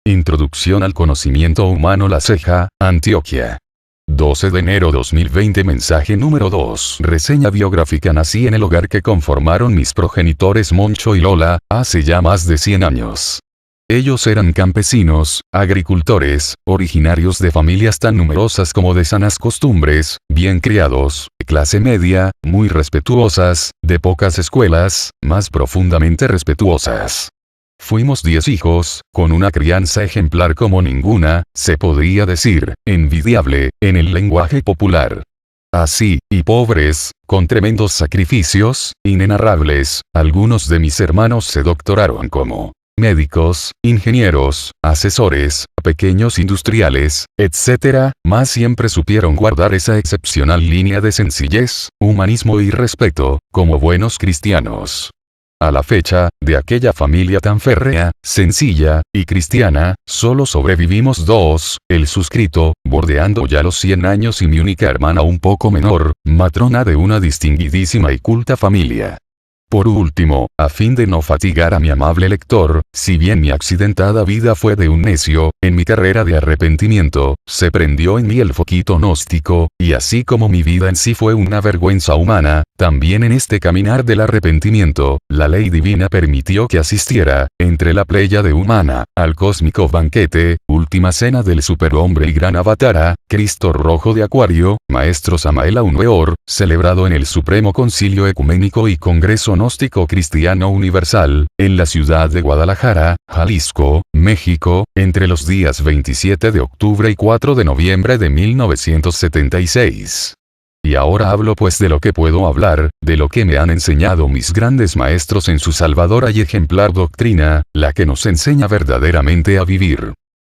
Introducción al conocimiento humano. La Ceja, Antioquia. 12 de enero 2020. Mensaje número 2. Reseña biográfica. Nací en el hogar que conformaron mis progenitores Moncho y Lola, hace ya más de 100 años. Ellos eran campesinos, agricultores, originarios de familias tan numerosas como de sanas costumbres, bien criados, de clase media, muy respetuosas, de pocas escuelas, más profundamente respetuosas. Fuimos 10 hijos, con una crianza ejemplar como ninguna, se podría decir, envidiable, en el lenguaje popular. Así, y pobres, con tremendos sacrificios, inenarrables, algunos de mis hermanos se doctoraron como médicos, ingenieros, asesores, pequeños industriales, etc., mas siempre supieron guardar esa excepcional línea de sencillez, humanismo y respeto, como buenos cristianos. A la fecha, de aquella familia tan férrea, sencilla, y cristiana, solo sobrevivimos 2, el suscrito, bordeando ya los 100 años y mi única hermana un poco menor, matrona de una distinguidísima y culta familia. Por último, a fin de no fatigar a mi amable lector, si bien mi accidentada vida fue de un necio, en mi carrera de arrepentimiento, se prendió en mí el foquito gnóstico, y así como mi vida en sí fue una vergüenza humana, también en este caminar del arrepentimiento, la ley divina permitió que asistiera, entre la pléyade humana, al cósmico banquete, última cena del superhombre y gran avatara, Cristo Rojo de Acuario, Maestro Samael Aun Weor, celebrado en el Supremo Concilio Ecuménico y Congreso Gnóstico Cristiano Universal, en la ciudad de Guadalajara, Jalisco, México, entre los días 27 de octubre y 4 de noviembre de 1976. Y ahora hablo pues de lo que puedo hablar, de lo que me han enseñado mis grandes maestros en su salvadora y ejemplar doctrina, la que nos enseña verdaderamente a vivir.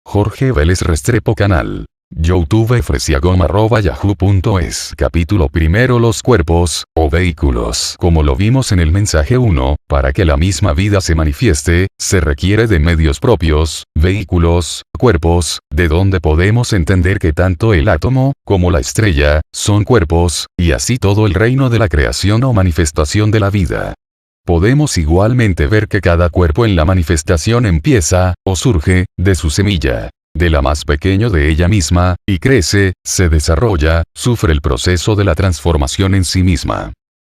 Jorge Vélez Restrepo. Canal youtube@yahoo.es. Capítulo primero. Los cuerpos, o vehículos. Como lo vimos en el mensaje 1, para que la misma vida se manifieste, se requiere de medios propios, vehículos, cuerpos, de donde podemos entender que tanto el átomo, como la estrella, son cuerpos, y así todo el reino de la creación o manifestación de la vida. Podemos igualmente ver que cada cuerpo en la manifestación empieza, o surge, de su semilla, de la más pequeña de ella misma, y crece, se desarrolla, sufre el proceso de la transformación en sí misma.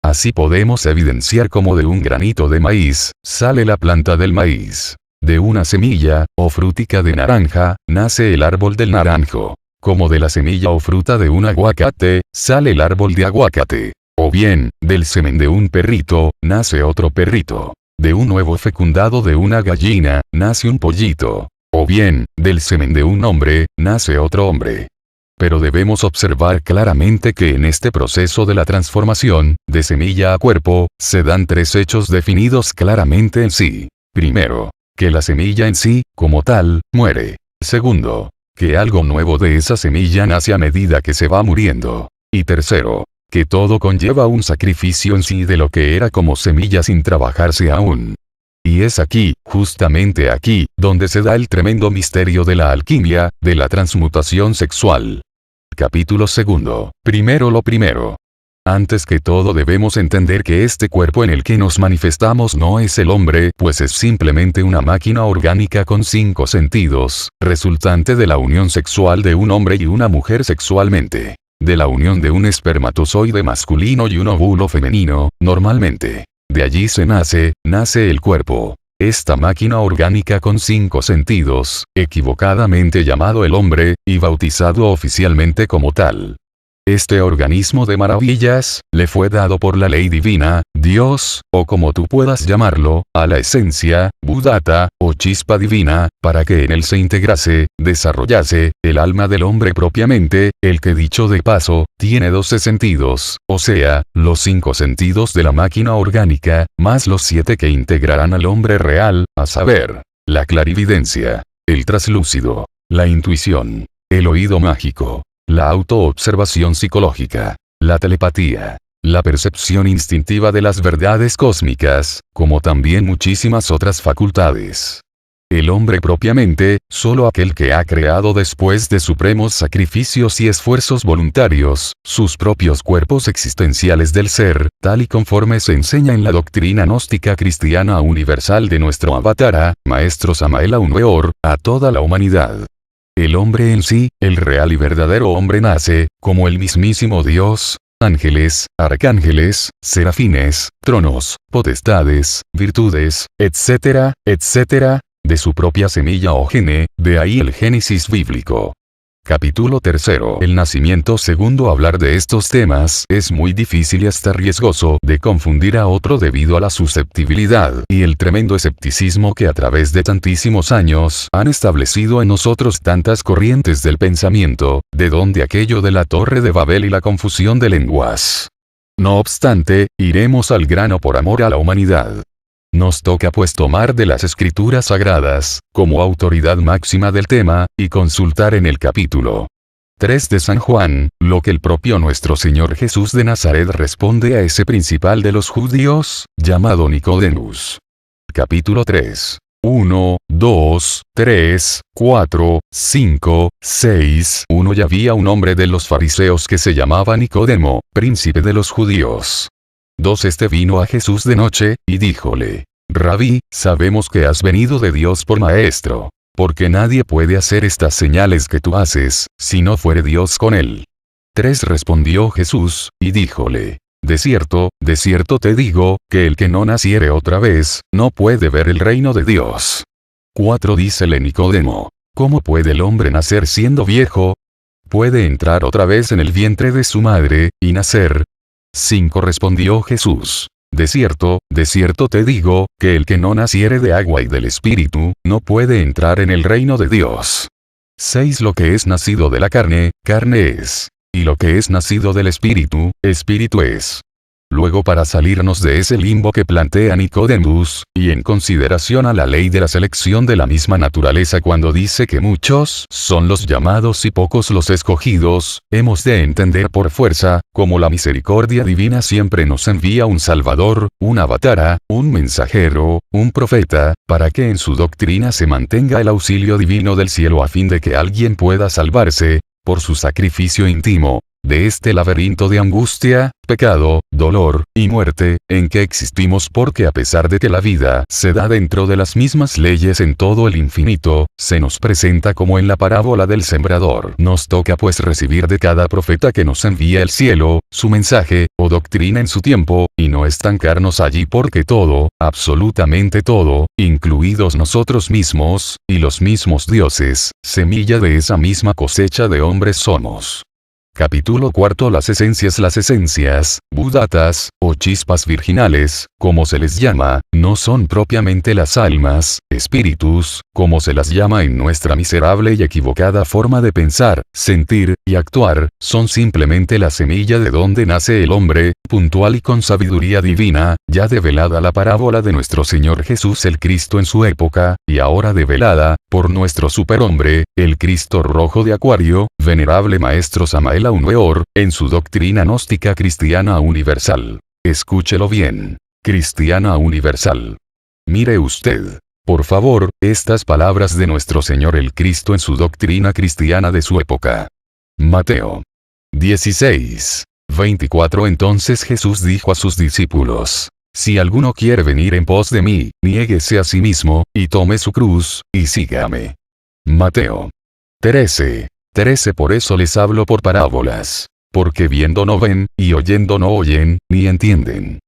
Así podemos evidenciar cómo de un granito de maíz, sale la planta del maíz. De una semilla, o frutica de naranja, nace el árbol del naranjo. Como de la semilla o fruta de un aguacate, sale el árbol de aguacate. O bien, del semen de un perrito, nace otro perrito. De un huevo fecundado de una gallina, nace un pollito. O bien, del semen de un hombre, nace otro hombre. Pero debemos observar claramente que en este proceso de la transformación, de semilla a cuerpo, se dan 3 hechos definidos claramente en sí. Primero, que la semilla en sí, como tal, muere. Segundo, que algo nuevo de esa semilla nace a medida que se va muriendo. Y tercero, que todo conlleva un sacrificio en sí de lo que era como semilla sin trabajarse aún. Y es aquí, justamente aquí, donde se da el tremendo misterio de la alquimia, de la transmutación sexual. Capítulo 2. Primero lo primero. Antes que todo debemos entender que este cuerpo en el que nos manifestamos no es el hombre, pues es simplemente una máquina orgánica con 5 sentidos, resultante de la unión sexual de un hombre y una mujer sexualmente. De la unión de un espermatozoide masculino y un óvulo femenino, normalmente. De allí nace el cuerpo. Esta máquina orgánica con 5 sentidos, equivocadamente llamado el hombre, y bautizado oficialmente como tal. Este organismo de maravillas, le fue dado por la ley divina, Dios, o como tú puedas llamarlo, a la esencia, Buddhata, o chispa divina, para que en él se integrase, desarrollase, el alma del hombre propiamente, el que dicho de paso, tiene 12 sentidos, o sea, los 5 sentidos de la máquina orgánica, más los 7 que integrarán al hombre real, a saber, la clarividencia, el traslúcido, la intuición, el oído mágico, la autoobservación psicológica, la telepatía, la percepción instintiva de las verdades cósmicas, como también muchísimas otras facultades. El hombre propiamente, solo aquel que ha creado después de supremos sacrificios y esfuerzos voluntarios, sus propios cuerpos existenciales del ser, tal y conforme se enseña en la doctrina gnóstica cristiana universal de nuestro Avatara, Maestro Samael Aun Weor, a toda la humanidad. El hombre en sí, el real y verdadero hombre nace, como el mismísimo Dios, ángeles, arcángeles, serafines, tronos, potestades, virtudes, etcétera, etcétera, de su propia semilla o gene, de ahí el Génesis bíblico. Capítulo 3. El nacimiento. Segundo, hablar de estos temas es muy difícil y hasta riesgoso de confundir a otro debido a la susceptibilidad y el tremendo escepticismo que a través de tantísimos años han establecido en nosotros tantas corrientes del pensamiento, de donde aquello de la Torre de Babel y la confusión de lenguas. No obstante, iremos al grano por amor a la humanidad. Nos toca pues tomar de las escrituras sagradas, como autoridad máxima del tema, y consultar en el capítulo 3 de San Juan, lo que el propio nuestro Señor Jesús de Nazaret responde a ese principal de los judíos, llamado Nicodemus. Capítulo 3. 1, 2, 3, 4, 5, 6. 1. Y había un hombre de los fariseos que se llamaba Nicodemo, príncipe de los judíos. 2. Este vino a Jesús de noche, y díjole: Rabí, sabemos que has venido de Dios por maestro, porque nadie puede hacer estas señales que tú haces, si no fuere Dios con él. 3. Respondió Jesús, y díjole: de cierto te digo, que el que no naciere otra vez, no puede ver el reino de Dios. 4. Dícele Nicodemo: ¿cómo puede el hombre nacer siendo viejo? ¿Puede entrar otra vez en el vientre de su madre, y nacer? 5. Respondió Jesús: de cierto te digo, que el que no naciere de agua y del Espíritu, no puede entrar en el reino de Dios. 6. Lo que es nacido de la carne, carne es. Y lo que es nacido del Espíritu, Espíritu es. Luego, para salirnos de ese limbo que plantea Nicodemus, y en consideración a la ley de la selección de la misma naturaleza cuando dice que muchos son los llamados y pocos los escogidos, hemos de entender por fuerza, como la misericordia divina siempre nos envía un Salvador, un Avatara, un mensajero, un profeta, para que en su doctrina se mantenga el auxilio divino del cielo a fin de que alguien pueda salvarse, por su sacrificio íntimo, de este laberinto de angustia, pecado, dolor, y muerte, en que existimos porque a pesar de que la vida se da dentro de las mismas leyes en todo el infinito, se nos presenta como en la parábola del sembrador. Nos toca pues recibir de cada profeta que nos envía el cielo, su mensaje, o doctrina en su tiempo, y no estancarnos allí porque todo, absolutamente todo, incluidos nosotros mismos, y los mismos dioses, semilla de esa misma cosecha de hombres somos. Capítulo 4. Las esencias, budatas, o chispas virginales, como se les llama, no son propiamente las almas, espíritus, como se las llama en nuestra miserable y equivocada forma de pensar, sentir, y actuar, son simplemente la semilla de donde nace el hombre, puntual y con sabiduría divina, ya develada la parábola de nuestro Señor Jesús el Cristo en su época, y ahora develada, por nuestro superhombre, el Cristo rojo de Acuario, venerable Maestro Samael Aun Weor, en su doctrina gnóstica cristiana universal. Escúchelo bien. Cristiana universal. Mire usted, por favor, estas palabras de nuestro Señor el Cristo en su doctrina cristiana de su época. Mateo 16, 24. Entonces Jesús dijo a sus discípulos: si alguno quiere venir en pos de mí, niéguese a sí mismo, y tome su cruz, y sígame. Mateo 13. Por eso les hablo por parábolas, porque viendo no ven, y oyendo no oyen, ni entienden.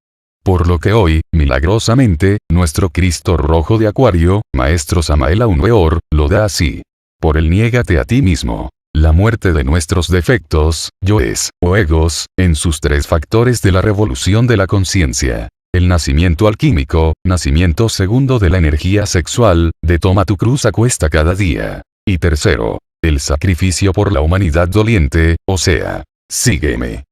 Por lo que hoy, milagrosamente, nuestro Cristo rojo de Acuario, Maestro Samael Aun Weor, lo da así. Por el niégate a ti mismo. La muerte de nuestros defectos, yoes, o egos, en sus 3 factores de la revolución de la conciencia. El nacimiento alquímico, nacimiento segundo de la energía sexual, de toma tu cruz a cuesta cada día. Y tercero, el sacrificio por la humanidad doliente, o sea, sígueme.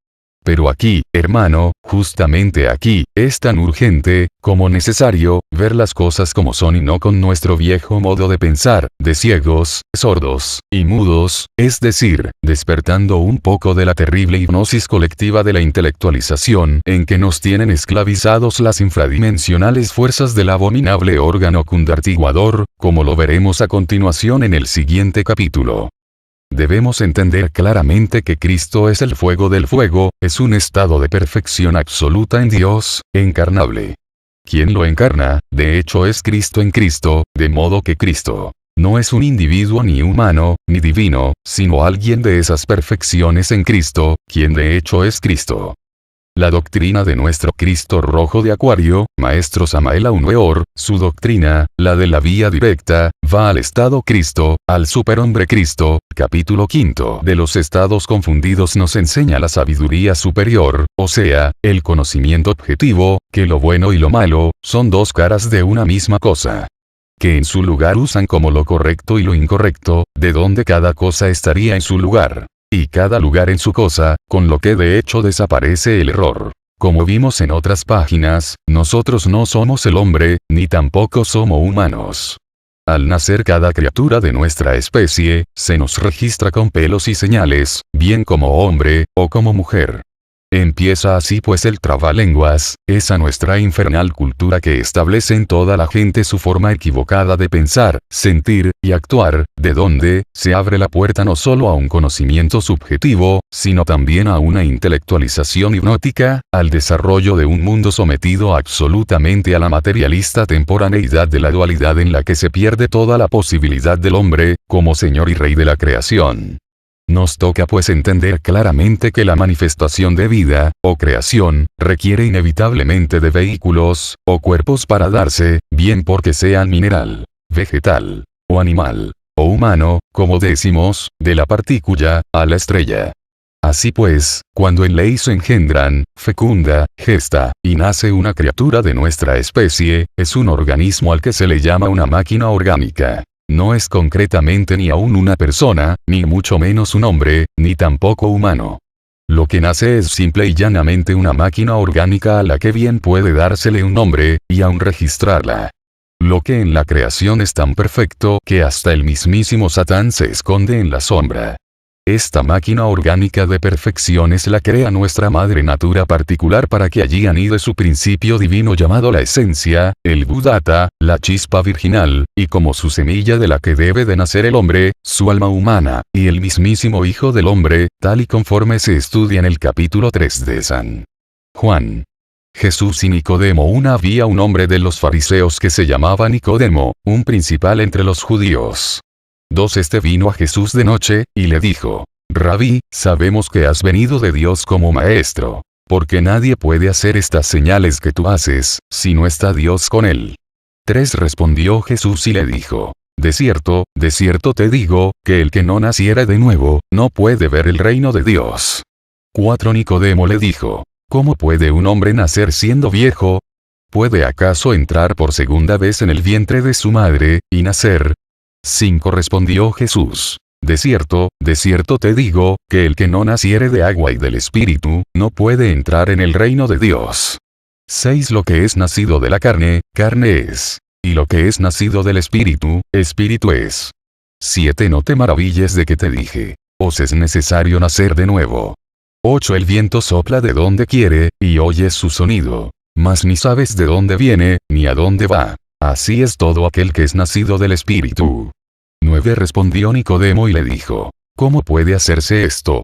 Pero aquí, hermano, justamente aquí, es tan urgente, como necesario, ver las cosas como son y no con nuestro viejo modo de pensar, de ciegos, sordos, y mudos, es decir, despertando un poco de la terrible hipnosis colectiva de la intelectualización en que nos tienen esclavizados las infradimensionales fuerzas del abominable órgano cundartiguador, como lo veremos a continuación en el siguiente capítulo. Debemos entender claramente que Cristo es el fuego del fuego, es un estado de perfección absoluta en Dios, encarnable. Quien lo encarna, de hecho es Cristo en Cristo, de modo que Cristo no es un individuo ni humano, ni divino, sino alguien de esas perfecciones en Cristo, quien de hecho es Cristo. La doctrina de nuestro Cristo rojo de Acuario, Maestro Samael Aun Weor, su doctrina, la de la vía directa, va al estado Cristo, al superhombre Cristo, capítulo 5 de los estados confundidos nos enseña la sabiduría superior, o sea, el conocimiento objetivo, que lo bueno y lo malo, son dos caras de una misma cosa. Que en su lugar usan como lo correcto y lo incorrecto, de donde cada cosa estaría en su lugar. Y cada lugar en su cosa, con lo que de hecho desaparece el error. Como vimos en otras páginas, nosotros no somos el hombre, ni tampoco somos humanos. Al nacer cada criatura de nuestra especie, se nos registra con pelos y señales, bien como hombre, o como mujer. Empieza así pues el trabalenguas, esa nuestra infernal cultura que establece en toda la gente su forma equivocada de pensar, sentir, y actuar, de donde, se abre la puerta no solo a un conocimiento subjetivo, sino también a una intelectualización hipnótica, al desarrollo de un mundo sometido absolutamente a la materialista temporaneidad de la dualidad en la que se pierde toda la posibilidad del hombre, como señor y rey de la creación. Nos toca pues entender claramente que la manifestación de vida, o creación, requiere inevitablemente de vehículos, o cuerpos para darse, bien porque sean mineral, vegetal, o animal, o humano, como decimos, de la partícula, a la estrella. Así pues, cuando en ley se engendran, fecunda, gesta, y nace una criatura de nuestra especie, es un organismo al que se le llama una máquina orgánica. No es concretamente ni aún una persona, ni mucho menos un hombre, ni tampoco humano. Lo que nace es simple y llanamente una máquina orgánica a la que bien puede dársele un nombre, y aún registrarla. Lo que en la creación es tan perfecto que hasta el mismísimo Satán se esconde en la sombra. Esta máquina orgánica de perfecciones la crea nuestra madre natura particular para que allí anide su principio divino llamado la esencia, el Buddhata, la chispa virginal, y como su semilla de la que debe de nacer el hombre, su alma humana, y el mismísimo Hijo del Hombre, tal y conforme se estudia en el capítulo 3 de San Juan. Jesús y Nicodemo. Había un hombre de los fariseos que se llamaba Nicodemo, un principal entre los judíos. Este vino a Jesús de noche, y le dijo: Rabí, sabemos que has venido de Dios como maestro, porque nadie puede hacer estas señales que tú haces, si no está Dios con él. Respondió Jesús y le dijo: de cierto te digo, que el que no naciere de nuevo, no puede ver el reino de Dios. Nicodemo le dijo: ¿cómo puede un hombre nacer siendo viejo? ¿Puede acaso entrar por segunda vez en el vientre de su madre, y nacer? Respondió Jesús: de cierto te digo, que el que no naciere de agua y del Espíritu, no puede entrar en el reino de Dios. Lo que es nacido de la carne, carne es. Y lo que es nacido del Espíritu, Espíritu es. 7 No te maravilles de que te dije: os es necesario nacer de nuevo. 8 El viento sopla de donde quiere, y oyes su sonido. Mas ni sabes de dónde viene, ni a dónde va. Así es todo aquel que es nacido del Espíritu. 9 Respondió Nicodemo y le dijo: ¿cómo puede hacerse esto?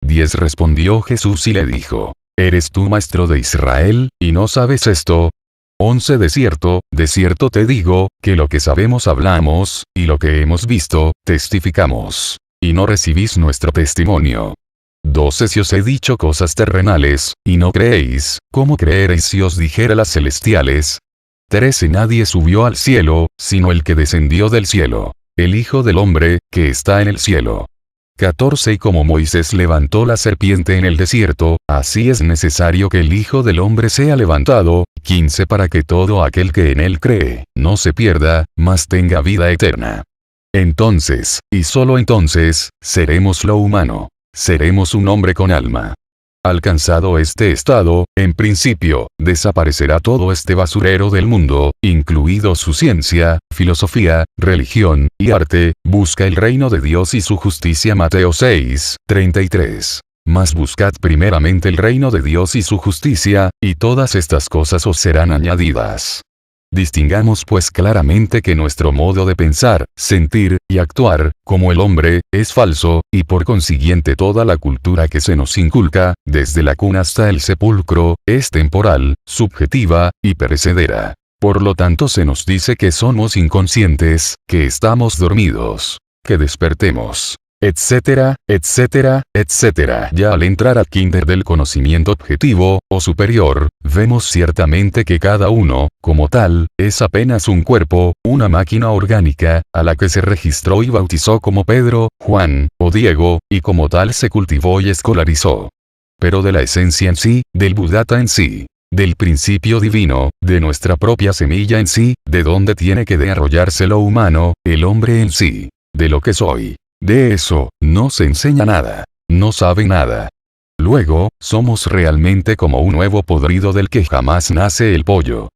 10 Respondió Jesús y le dijo: ¿eres tú maestro de Israel, y no sabes esto? 11 De cierto te digo, que lo que sabemos hablamos, y lo que hemos visto, testificamos. Y no recibís nuestro testimonio. 12 Si os he dicho cosas terrenales, y no creéis, ¿cómo creeréis si os dijera las celestiales? 13 Nadie subió al cielo, sino el que descendió del cielo, el Hijo del Hombre, que está en el cielo. 14 Y como Moisés levantó la serpiente en el desierto, así es necesario que el Hijo del Hombre sea levantado. 15 Para que todo aquel que en él cree, no se pierda, mas tenga vida eterna. Entonces, y solo entonces, seremos lo humano. Seremos un hombre con alma. Alcanzado este estado, en principio, desaparecerá todo este basurero del mundo, incluido su ciencia, filosofía, religión, y arte. Busca el reino de Dios y su justicia. Mateo 6:33. Mas buscad primeramente el reino de Dios y su justicia, y todas estas cosas os serán añadidas. Distingamos pues claramente que nuestro modo de pensar, sentir, y actuar, como el hombre, es falso, y por consiguiente toda la cultura que se nos inculca, desde la cuna hasta el sepulcro, es temporal, subjetiva, y perecedera. Por lo tanto se nos dice que somos inconscientes, que estamos dormidos, que despertemos, etcétera, etcétera, etcétera. Ya al entrar al kinder del conocimiento objetivo, o superior, vemos ciertamente que cada uno, como tal, es apenas un cuerpo, una máquina orgánica, a la que se registró y bautizó como Pedro, Juan, o Diego, y como tal se cultivó y escolarizó. Pero de la esencia en sí, del Buddhata en sí, del principio divino, de nuestra propia semilla en sí, de donde tiene que desarrollarse lo humano, el hombre en sí, de lo que soy. De eso, no se enseña nada. No sabe nada. Luego, somos realmente como un huevo podrido del que jamás nace el pollo.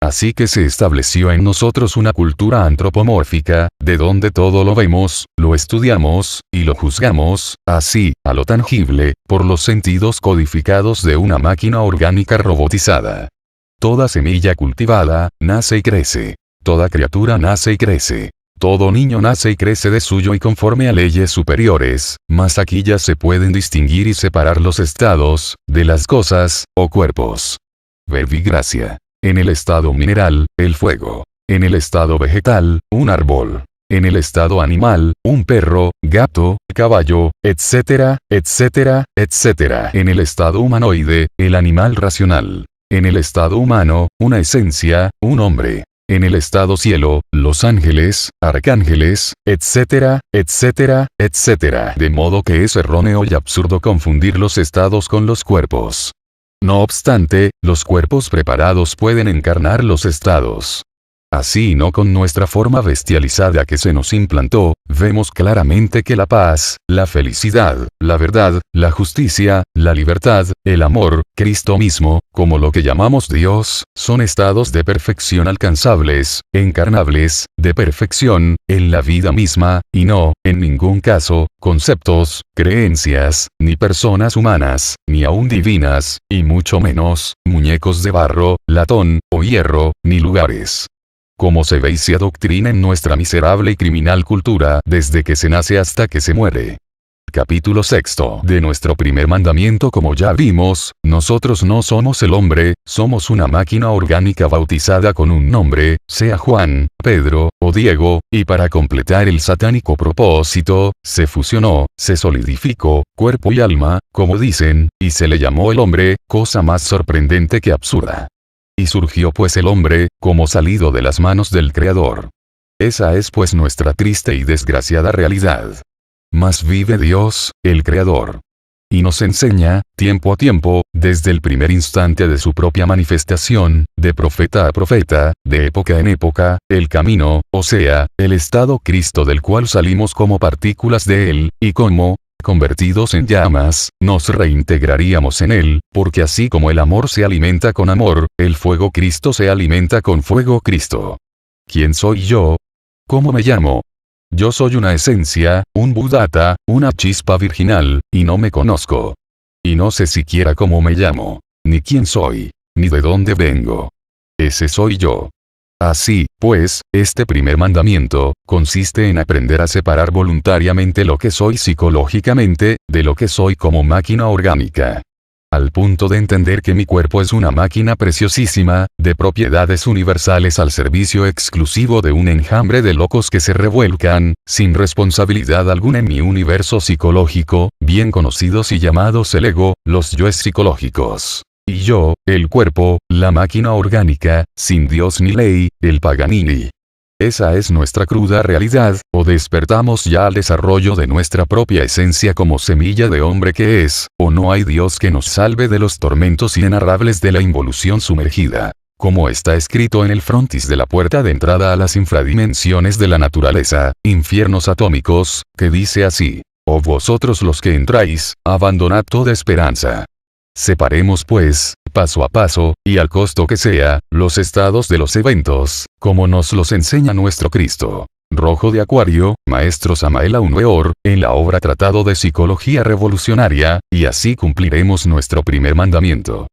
Así que se estableció en nosotros una cultura antropomórfica, de donde todo lo vemos, lo estudiamos, y lo juzgamos, así, a lo tangible, por los sentidos codificados de una máquina orgánica robotizada. Toda semilla cultivada, nace y crece. Toda criatura nace y crece. Todo niño nace y crece de suyo y conforme a leyes superiores, mas aquí ya se pueden distinguir y separar los estados, de las cosas, o cuerpos. Verbigracia. En el estado mineral, el fuego. En el estado vegetal, un árbol. En el estado animal, un perro, gato, caballo, etcétera, etcétera, etcétera. En el estado humanoide, el animal racional. En el estado humano, una esencia, un hombre. En el estado cielo, los ángeles, arcángeles, etcétera, etcétera, etcétera. De modo que es erróneo y absurdo confundir los estados con los cuerpos. No obstante, los cuerpos preparados pueden encarnar los estados. Así y no con nuestra forma bestializada que se nos implantó, vemos claramente que la paz, la felicidad, la verdad, la justicia, la libertad, el amor, Cristo mismo, como lo que llamamos Dios, son estados de perfección alcanzables, encarnables, de perfección, en la vida misma, y no, en ningún caso, conceptos, creencias, ni personas humanas, ni aún divinas, y mucho menos, muñecos de barro, latón, o hierro, ni lugares. Como se ve y se adoctrina en nuestra miserable y criminal cultura desde que se nace hasta que se muere. Capítulo 6 de nuestro primer mandamiento. Como ya vimos, nosotros no somos el hombre, somos una máquina orgánica bautizada con un nombre, sea Juan, Pedro, o Diego, y para completar el satánico propósito, se fusionó, se solidificó, cuerpo y alma, como dicen, y se le llamó el hombre, cosa más sorprendente que absurda. Y surgió pues el hombre, como salido de las manos del Creador. Esa es pues nuestra triste y desgraciada realidad. Mas vive Dios, el Creador. Y nos enseña, tiempo a tiempo, desde el primer instante de su propia manifestación, de profeta a profeta, de época en época, el camino, o sea, el estado Cristo del cual salimos como partículas de él, y cómo, convertidos en llamas, nos reintegraríamos en él, porque así como el amor se alimenta con amor, el fuego Cristo se alimenta con fuego Cristo. ¿Quién soy yo? ¿Cómo me llamo? Yo soy una esencia, un Buddhata, una chispa virginal, y no me conozco. Y no sé siquiera cómo me llamo, ni quién soy, ni de dónde vengo. Ese soy yo. Así, pues, este primer mandamiento, consiste en aprender a separar voluntariamente lo que soy psicológicamente, de lo que soy como máquina orgánica. Al punto de entender que mi cuerpo es una máquina preciosísima, de propiedades universales al servicio exclusivo de un enjambre de locos que se revuelcan, sin responsabilidad alguna en mi universo psicológico, bien conocidos y llamados el ego, los yoes psicológicos. Y yo, el cuerpo, la máquina orgánica, sin Dios ni ley, el Paganini. Esa es nuestra cruda realidad, o despertamos ya al desarrollo de nuestra propia esencia como semilla de hombre que es, o no hay Dios que nos salve de los tormentos inenarrables de la involución sumergida. Como está escrito en el frontis de la puerta de entrada a las infradimensiones de la naturaleza, infiernos atómicos, que dice así: «Oh vosotros los que entráis, abandonad toda esperanza». Separemos pues, paso a paso, y al costo que sea, los estados de los eventos, como nos los enseña nuestro Cristo. Rojo de Acuario, Maestro Samael Aun Weor, en la obra Tratado de Psicología Revolucionaria, y así cumpliremos nuestro primer mandamiento.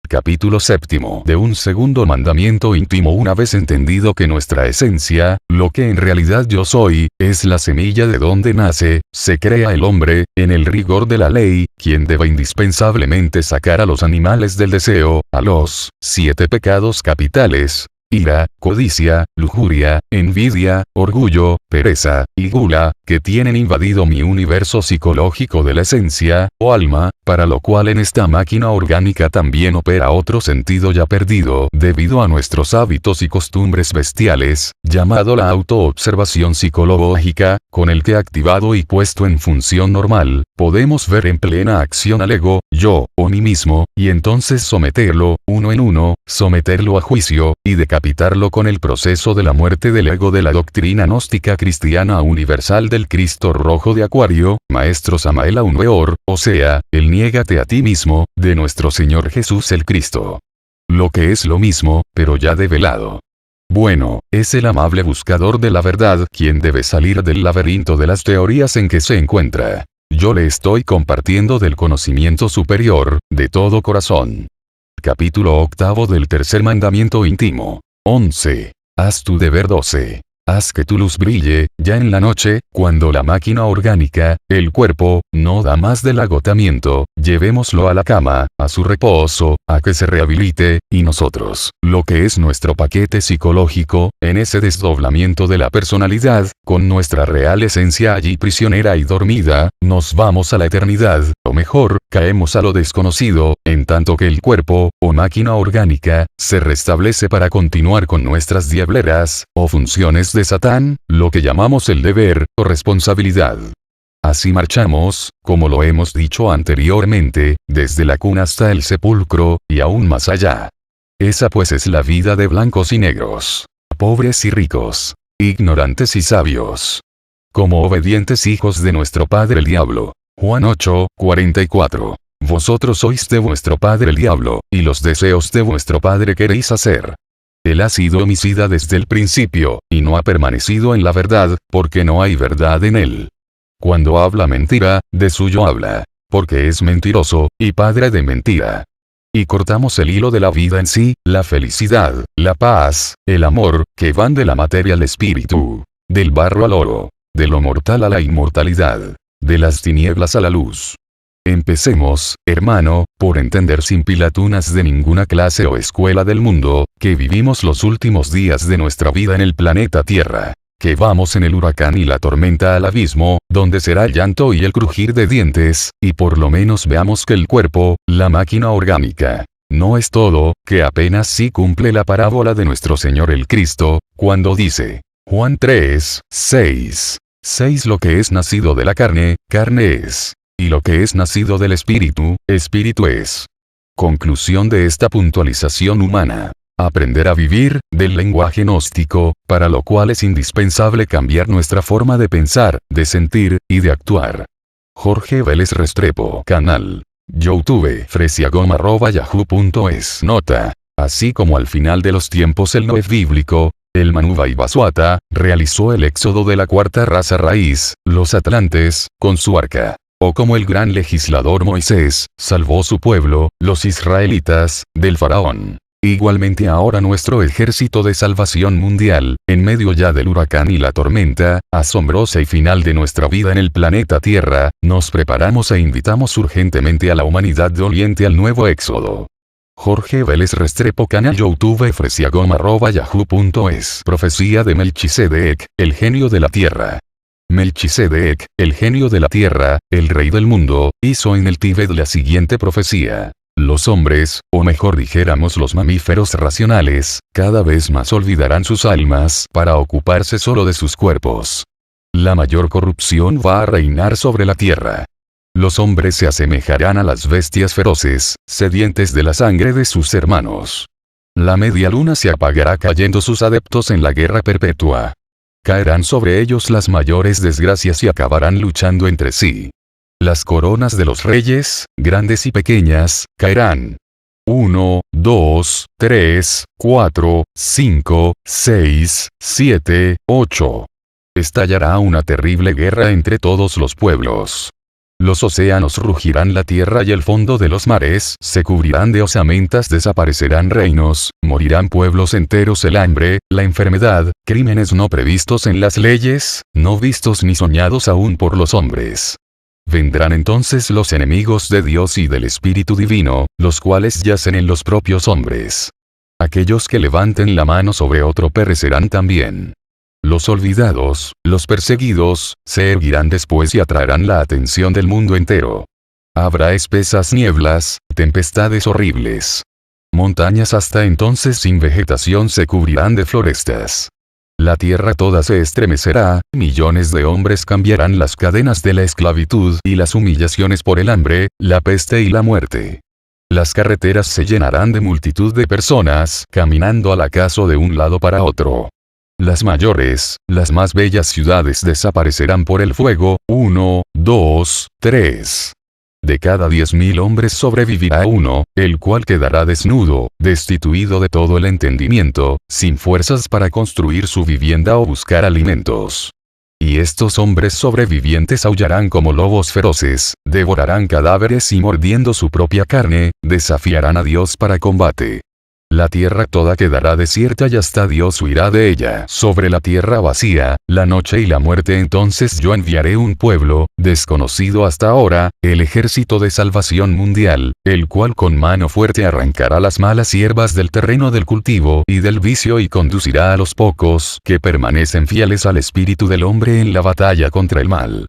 Capítulo séptimo de un segundo mandamiento íntimo. Una vez entendido que nuestra esencia, lo que en realidad yo soy, es la semilla de donde nace, se crea el hombre, en el rigor de la ley, quien debe indispensablemente sacar a los animales del deseo, a los 7 pecados capitales: ira, codicia, lujuria, envidia, orgullo, pereza, y gula, que tienen invadido mi universo psicológico de la esencia, o alma, para lo cual en esta máquina orgánica también opera otro sentido ya perdido debido a nuestros hábitos y costumbres bestiales, llamado la autoobservación psicológica, con el que activado y puesto en función normal, podemos ver en plena acción al ego, yo, o mí mismo, y entonces someterlo, uno en uno, someterlo a juicio, y decapitarlo con el proceso de la muerte del ego de la doctrina gnóstica cristiana universal del Cristo Rojo de Acuario, Maestro Samael Aun Weor, o sea, el niégate a ti mismo, de nuestro Señor Jesús el Cristo. Lo que es lo mismo, pero ya develado. Bueno, es el amable buscador de la verdad quien debe salir del laberinto de las teorías en que se encuentra. Yo le estoy compartiendo del conocimiento superior, de todo corazón. Capítulo octavo del tercer mandamiento íntimo. 11. Haz tu deber. 12. Haz que tu luz brille, ya en la noche, cuando la máquina orgánica, el cuerpo, no da más del agotamiento, llevémoslo a la cama, a su reposo, a que se rehabilite, y nosotros, lo que es nuestro paquete psicológico, en ese desdoblamiento de la personalidad, con nuestra real esencia allí prisionera y dormida, nos vamos a la eternidad, o mejor, caemos a lo desconocido, en tanto que el cuerpo, o máquina orgánica, se restablece para continuar con nuestras diableras, o funciones de Satán, lo que llamamos el deber, o responsabilidad. Así marchamos, como lo hemos dicho anteriormente, desde la cuna hasta el sepulcro, y aún más allá. Esa pues es la vida de blancos y negros, pobres y ricos, ignorantes y sabios, como obedientes hijos de nuestro padre el diablo. Juan 8, 44. Vosotros sois de vuestro padre el diablo, y los deseos de vuestro padre queréis hacer. Él ha sido homicida desde el principio, y no ha permanecido en la verdad, porque no hay verdad en él. Cuando habla mentira, de suyo habla, porque es mentiroso, y padre de mentira. Y cortamos el hilo de la vida en sí, la felicidad, la paz, el amor, que van de la materia al espíritu, del barro al oro, de lo mortal a la inmortalidad, de las tinieblas a la luz. Empecemos, hermano, por entender sin pilatunas de ninguna clase o escuela del mundo, que vivimos los últimos días de nuestra vida en el planeta Tierra, que vamos en el huracán y la tormenta al abismo, donde será el llanto y el crujir de dientes, y por lo menos veamos que el cuerpo, la máquina orgánica, no es todo, que apenas sí cumple la parábola de nuestro Señor el Cristo, cuando dice, Juan 3, 6, 6 lo que es nacido de la carne, carne es. Y lo que es nacido del espíritu, espíritu es. Conclusión de esta puntualización humana. Aprender a vivir, del lenguaje gnóstico, para lo cual es indispensable cambiar nuestra forma de pensar, de sentir, y de actuar. Jorge Vélez Restrepo. Canal YouTube fresiagom@yahoo.es. Nota. Así como al final de los tiempos el Noé bíblico, el Manu Vaivaswata, realizó el éxodo de la cuarta raza raíz, los atlantes, con su arca. O como el gran legislador Moisés, salvó su pueblo, los israelitas, del faraón. Igualmente ahora nuestro ejército de salvación mundial, en medio ya del huracán y la tormenta, asombrosa y final de nuestra vida en el planeta Tierra, nos preparamos e invitamos urgentemente a la humanidad doliente al nuevo éxodo. Jorge Vélez Restrepo. Canal YouTube fresiagom@yahoo.es. Profecía de Melquisedec, el genio de la tierra. Melquisedec, el genio de la tierra, el rey del mundo, hizo en el Tíbet la siguiente profecía. Los hombres, o mejor dijéramos los mamíferos racionales, cada vez más olvidarán sus almas para ocuparse solo de sus cuerpos. La mayor corrupción va a reinar sobre la tierra. Los hombres se asemejarán a las bestias feroces, sedientes de la sangre de sus hermanos. La media luna se apagará cayendo sus adeptos en la guerra perpetua. Caerán sobre ellos las mayores desgracias y acabarán luchando entre sí. Las coronas de los reyes, grandes y pequeñas, caerán. 1, 2, 3, 4, 5, 6, 7, 8. Estallará una terrible guerra entre todos los pueblos. Los océanos rugirán, la tierra y el fondo de los mares se cubrirán de osamentas, desaparecerán reinos, morirán pueblos enteros, el hambre, la enfermedad, crímenes no previstos en las leyes, no vistos ni soñados aún por los hombres. Vendrán entonces los enemigos de Dios y del Espíritu Divino, los cuales yacen en los propios hombres. Aquellos que levanten la mano sobre otro perecerán también. Los olvidados, los perseguidos, se erguirán después y atraerán la atención del mundo entero. Habrá espesas nieblas, tempestades horribles. Montañas hasta entonces sin vegetación se cubrirán de florestas. La tierra toda se estremecerá, millones de hombres cambiarán las cadenas de la esclavitud y las humillaciones por el hambre, la peste y la muerte. Las carreteras se llenarán de multitud de personas caminando al acaso de un lado para otro. Las mayores, las más bellas ciudades desaparecerán por el fuego. 1, 2, 3. De cada 10.000 hombres sobrevivirá uno, el cual quedará desnudo, destituido de todo el entendimiento, sin fuerzas para construir su vivienda o buscar alimentos. Y estos hombres sobrevivientes aullarán como lobos feroces, devorarán cadáveres y mordiendo su propia carne, desafiarán a Dios para combate. La tierra toda quedará desierta y hasta Dios huirá de ella. Sobre la tierra vacía, la noche y la muerte, entonces yo enviaré un pueblo, desconocido hasta ahora, el ejército de salvación mundial, el cual con mano fuerte arrancará las malas hierbas del terreno del cultivo y del vicio y conducirá a los pocos que permanecen fieles al espíritu del hombre en la batalla contra el mal.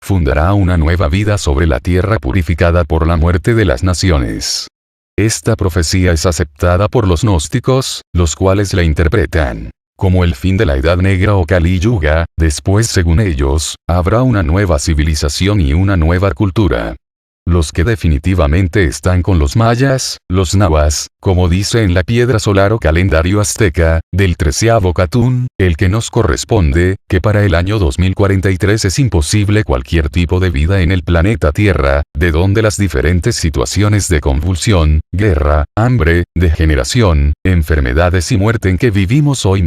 Fundará una nueva vida sobre la tierra purificada por la muerte de las naciones. Esta profecía es aceptada por los gnósticos, los cuales la interpretan como el fin de la Edad Negra o Kali Yuga. Después, según ellos, habrá una nueva civilización y una nueva cultura. Los que definitivamente están con los mayas, los nahuas, como dice en la piedra solar o calendario azteca, del 13º Catún, el que nos corresponde, que para el año 2043 es imposible cualquier tipo de vida en el planeta Tierra, de donde las diferentes situaciones de convulsión, guerra, hambre, degeneración, enfermedades y muerte en que vivimos hoy